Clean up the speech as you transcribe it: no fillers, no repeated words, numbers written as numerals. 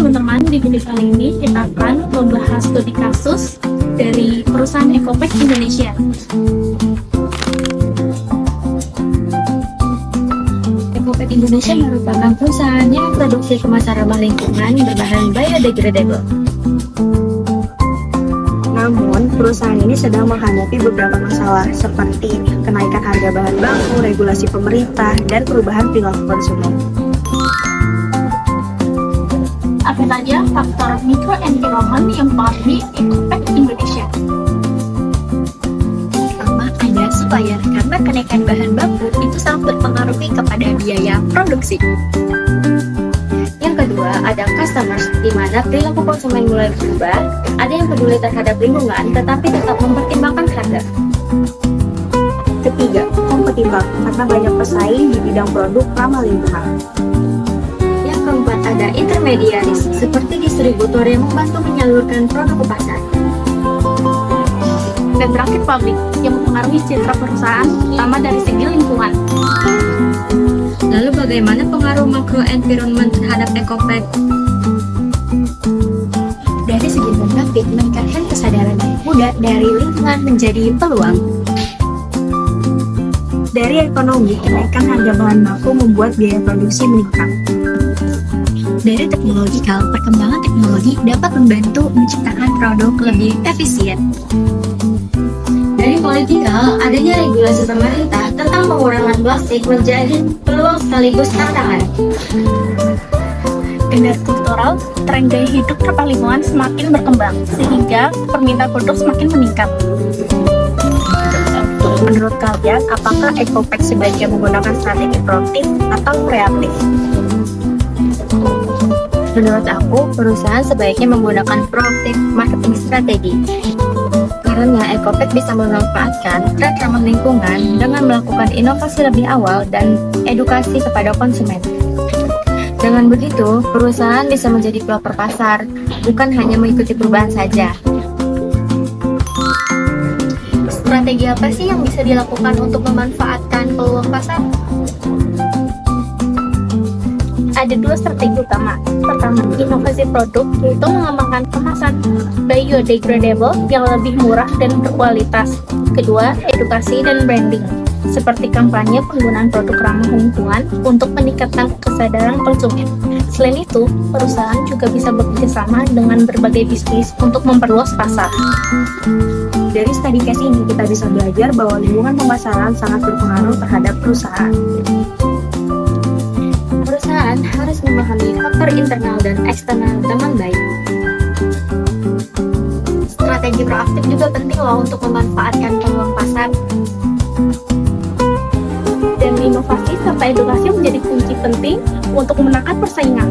teman-teman, di video kali ini kita akan membahas studi kasus dari perusahaan Ecopek Indonesia. Ecopek Indonesia merupakan perusahaan yang produksi kemasan ramah lingkungan berbahan biodegradable. Namun, perusahaan ini sedang menghadapi beberapa masalah seperti kenaikan harga bahan baku, regulasi pemerintah, dan perubahan perilaku konsumen. Apa saja faktor microenvironment yang mempengaruhi Ecopek Indonesia? Pertama, ada supplier, karena kenaikan bahan baku itu sangat berpengaruh kepada biaya produksi. Yang kedua, ada customers, di mana perilaku konsumen mulai berubah. Ada yang peduli terhadap lingkungan, tetapi tetap mempertimbangkan harga. Ketiga, kompetitor, karena banyak pesaing di bidang produk ramah lingkungan. Yang keempat, ada intermediaries, seperti distributor yang membantu menyalurkan produk ke pasar. Dan terakhir, publik, yang mempengaruhi citra perusahaan, terutama dari segi lingkungan. Lalu bagaimana pengaruh macroenvironment terhadap Ecopek? Dari segi demografik, meningkatkan kesadaran muda dari lingkungan menjadi peluang. Dari ekonomi, kenaikan harga bahan baku membuat biaya produksi meningkat. Dari teknologikal, perkembangan teknologi dapat membantu menciptakan produk lebih efisien. Dari politikal, adanya regulasi pemerintah tentang pengurangan plastik menjadi peluang sekaligus tantangan. Dan dari kultural, tren gaya hidup ramah lingkungan semakin berkembang, sehingga permintaan produk semakin meningkat. Menurut kalian, apakah Ecopek sebaiknya menggunakan strategi proaktif atau reaktif? Menurut aku, perusahaan sebaiknya menggunakan proaktif marketing strategi. Karena Ecopek bisa memanfaatkan tren ramah lingkungan dengan melakukan inovasi lebih awal dan edukasi kepada konsumen. Dengan begitu, perusahaan bisa menjadi pelopor pasar, bukan hanya mengikuti perubahan saja. Strategi apa sih yang bisa dilakukan untuk memanfaatkan peluang pasar? Ada dua strategi utama. Pertama, inovasi produk, yaitu mengembangkan kemasan biodegradable yang lebih murah dan berkualitas. Kedua, edukasi dan branding, seperti kampanye penggunaan produk ramah lingkungan untuk meningkatkan kesadaran konsumen. Selain itu, perusahaan juga bisa bekerjasama dengan berbagai bisnis untuk memperluas pasar. Dari studi case ini, kita bisa belajar bahwa lingkungan pemasaran sangat berpengaruh terhadap perusahaan. Perusahaan harus memahami faktor internal dan eksternal dengan baik. Strategi proaktif juga penting loh untuk memanfaatkan peluang pasar. Dan inovasi serta edukasi menjadi kunci penting untuk memenangkan persaingan.